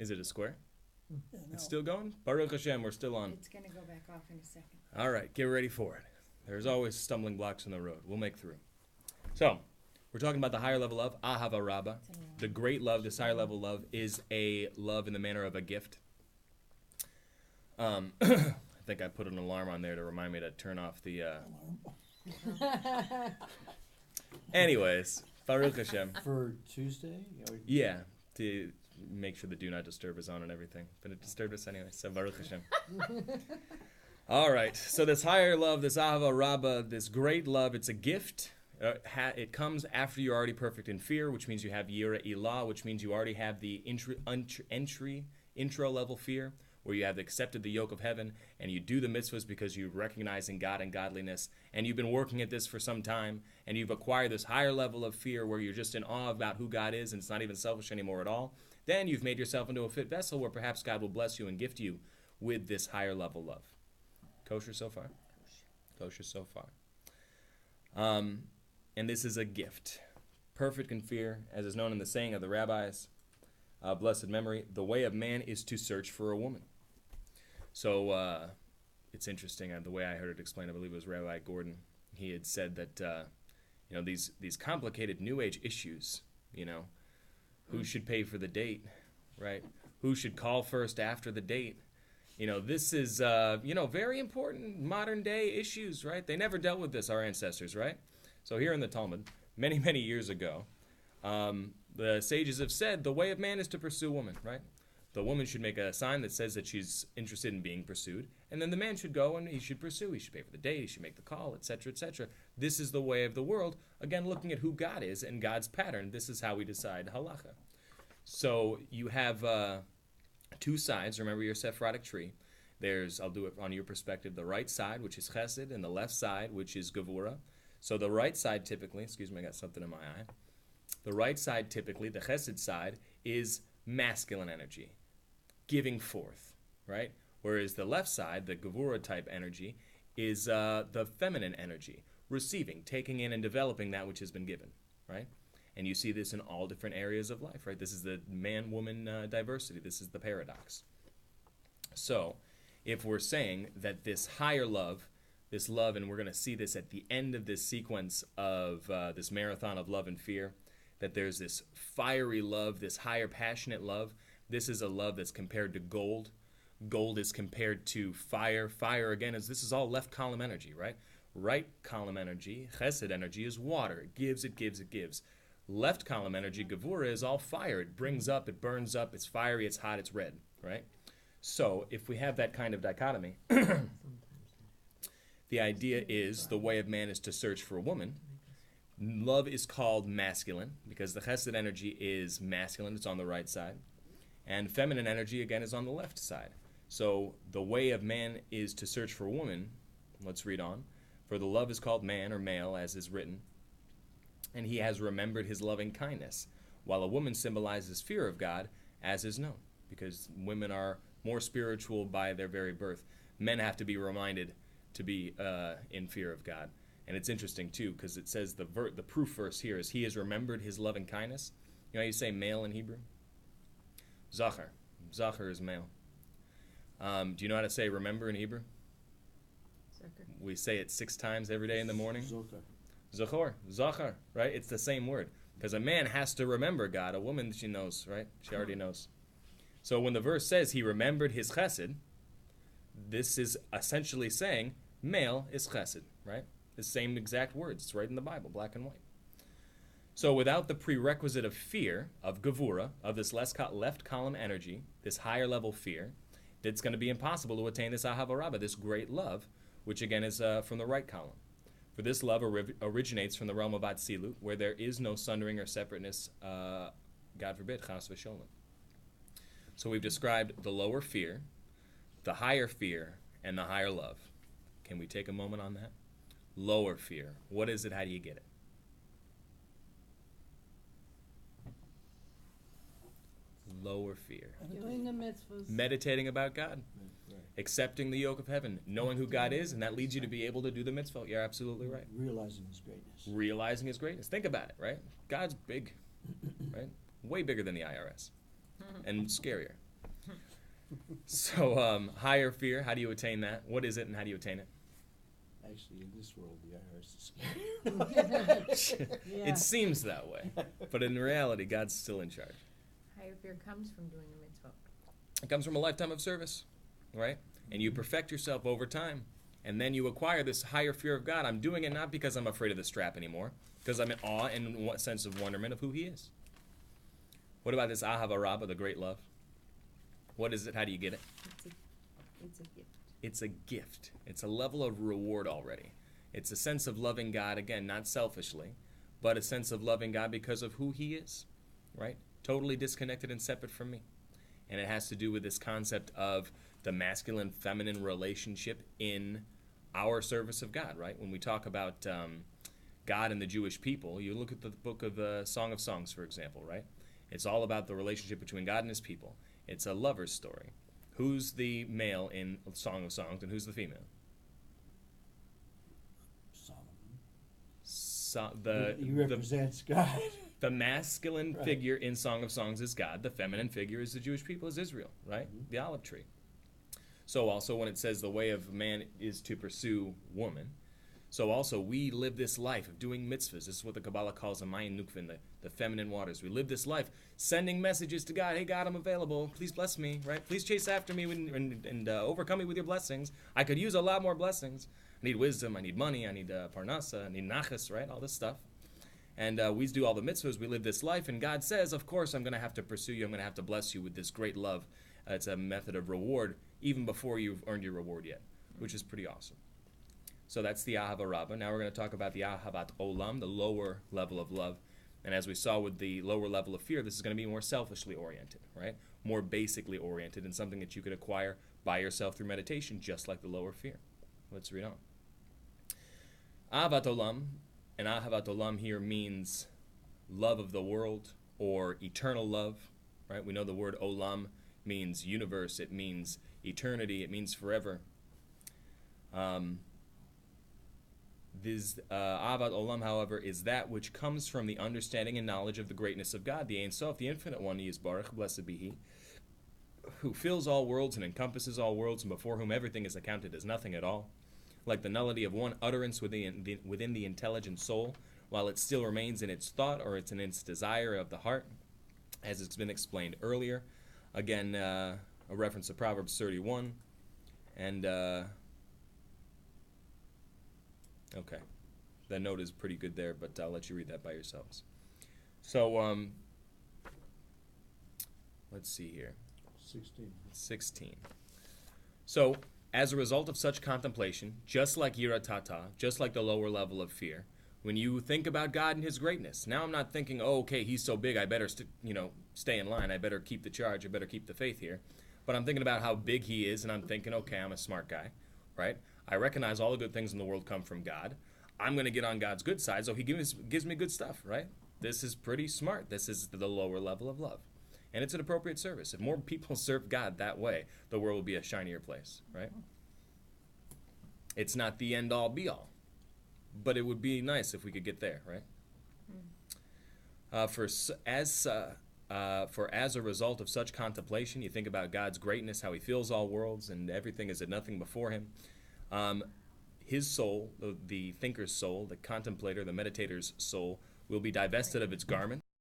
Is it a square? Yeah, no. It's still going? Baruch Hashem, we're still on. It's going to go back off in a second. All right, get ready for it. There's always stumbling blocks in the road. We'll make through. So, we're talking about the higher level love, Ahava Rabbah. The great love, this higher level love, is a love in the manner of a gift. I think I put an alarm on there to remind me to turn off the... Anyways, Baruch Hashem. For Tuesday? Yeah, to make sure the Do Not Disturb is on and everything. But it disturbed us anyway, so Baruch Hashem. All right, so this higher love, this Ahava Rabbah, this great love, it's a gift. It comes after you're already perfect in fear, which means you have Yira Ilah, which means you already have the intro level fear, where you have accepted the yoke of heaven, and you do the mitzvahs because you recognize in God and godliness, and you've been working at this for some time, and you've acquired this higher level of fear where you're just in awe about who God is, and it's not even selfish anymore at all. Then you've made yourself into a fit vessel where perhaps God will bless you and gift you with this higher level love. Kosher so far? Kosher so far. And this is a gift. Perfect in fear, as is known in the saying of the rabbis, blessed memory, the way of man is to search for a woman. So it's interesting, the way I heard it explained, I believe it was Rabbi Gordon. He had said that, these complicated New Age issues, who should pay for the date, right? Who should call first after the date? This is, very important modern day issues, right? They never dealt with this, our ancestors, right? So here in the Talmud, many, many years ago, the sages have said the way of man is to pursue woman, right? The woman should make a sign that says that she's interested in being pursued, and then the man should go and he should pursue. He should pay for the date, he should make the call, etc., etc. This is the way of the world. Again, looking at who God is and God's pattern, this is how we decide halacha. So you have two sides. Remember your Sephardic tree. There's, I'll do it on your perspective, the right side, which is chesed, and the left side, which is gevura. So the right side typically, excuse me, I got something in my eye. The right side typically, the chesed side, is masculine energy, giving forth, right? Whereas the left side, the gevura type energy, is the feminine energy, receiving, taking in and developing that which has been given, right? And you see this in all different areas of life, right? This is the man-woman diversity. This is the paradox. So if we're saying that this higher love, this love, and we're going to see this at the end of this sequence of this marathon of love and fear, that there's this fiery love, this higher passionate love. This is a love that's compared to gold. Gold is compared to fire. Fire, again, this is all left column energy, right? Right column energy, chesed energy, is water. It gives, it gives, it gives. Left column energy, gevura, is all fire. It brings up, it burns up, it's fiery, it's hot, it's red, right? So if we have that kind of dichotomy, the idea is the way of man is to search for a woman. Love is called masculine because the chesed energy is masculine. It's on the right side. And feminine energy, again, is on the left side. So the way of man is to search for a woman. Let's read on. For the love is called man, or male, as is written. And he has remembered his loving kindness, while a woman symbolizes fear of God, as is known. Because women are more spiritual by their very birth. Men have to be reminded to be in fear of God. And it's interesting, too, because it says the proof verse here is, he has remembered his loving kindness. You know how you say male in Hebrew? Zachar. Zachar is male. Do you know how to say remember in Hebrew? Zachar. We say it 6 times every day in the morning. Zachar. Zachor. Zachar, right? It's the same word. Because a man has to remember God. A woman, she knows, right? She already knows. So when the verse says he remembered his chesed, this is essentially saying male is chesed, right? The same exact words. It's right in the Bible, black and white. So without the prerequisite of fear, of gevura, of this left column energy, this higher level fear, it's going to be impossible to attain this ahava rabbah, this great love, which again is from the right column. For this love originates from the realm of Atzilut, where there is no sundering or separateness, God forbid, chas v'sholem. So we've described the lower fear, the higher fear, and the higher love. Can we take a moment on that? Lower fear. What is it? How do you get it? Lower fear. Doing the mitzvahs. Meditating about God. Right. Accepting the yoke of heaven. Knowing who God is, and that leads you to be able to do the mitzvah. You're absolutely right. Realizing his greatness. Realizing his greatness. Think about it, right? God's big, right? Way bigger than the IRS. And scarier. So higher fear, how do you attain that? What is it and how do you attain it? Actually, in this world, the IRS is scary. Yeah. It seems that way, but in reality, God's still in charge. Higher fear comes from doing the mitzvah. It comes from a lifetime of service, right? And you perfect yourself over time, and then you acquire this higher fear of God. I'm doing it not because I'm afraid of the strap anymore, because I'm in awe and what sense of wonderment of who He is. What about this Ahava Rabbah, the great love? What is it? How do you get it? It's a gift. It's a gift. It's a level of reward already. It's a sense of loving God, again, not selfishly, but a sense of loving God because of who He is, right? Totally disconnected and separate from me. And it has to do with this concept of the masculine-feminine relationship in our service of God, right? When we talk about God and the Jewish people, you look at the book of Song of Songs, for example, right? It's all about the relationship between God and His people. It's a lover's story. Who's the male in Song of Songs and who's the female? Solomon. He represents God. The masculine Right. figure in Song of Songs is God. The feminine figure is the Jewish people, is Israel, right? The olive tree. So also when it says the way of man is to pursue woman, so also we live this life of doing mitzvahs. This is what the Kabbalah calls a Mayin Nukvin, the feminine waters. We live this life sending messages to God. Hey, God, I'm available. Please bless me, right? Please chase after me and overcome me with your blessings. I could use a lot more blessings. I need wisdom. I need money. I need parnasa. I need nachas, right? All this stuff. And we do all the mitzvahs. We live this life. And God says, of course, I'm going to have to pursue you. I'm going to have to bless you with this great love. It's a method of reward even before you've earned your reward yet, which is pretty awesome. So that's the Ahava Rabbah. Now we're going to talk about the Ahavat Olam, the lower level of love. And as we saw with the lower level of fear, this is going to be more selfishly oriented, right? More basically oriented and something that you could acquire by yourself through meditation, just like the lower fear. Let's read on. Ahavat Olam, and Ahavat Olam here means love of the world or eternal love, right? We know the word Olam means universe, it means eternity, it means forever. This Ahavat Olam, however, is that which comes from the understanding and knowledge of the greatness of God, the Ein Sof, the Infinite One, Yisbarach, blessed be He, who fills all worlds and encompasses all worlds, and before whom everything is accounted as nothing at all. Like the nullity of one utterance within the intelligent soul, while it still remains in its thought or it's in its desire of the heart, as it's been explained earlier. Again, a reference to Proverbs 31, and okay, that note is pretty good there, but I'll let you read that by yourselves. So, let's see here. 16. So, as a result of such contemplation, just like Yira Tata, just like the lower level of fear, when you think about God and His greatness, now I'm not thinking, oh, okay, He's so big, I better stay in line, I better keep the charge, I better keep the faith here. But I'm thinking about how big He is, and I'm thinking, okay, I'm a smart guy, right? I recognize all the good things in the world come from God. I'm going to get on God's good side, so He gives me good stuff, right? This is pretty smart. This is the lower level of love. And it's an appropriate service. If more people serve God that way, the world will be a shinier place, right? It's not the end-all, be-all. But it would be nice if we could get there, right? For as a result of such contemplation, you think about God's greatness, how He fills all worlds, and everything is as nothing before Him. His soul, the thinker's soul, the contemplator, the meditator's soul, will be divested of its garment.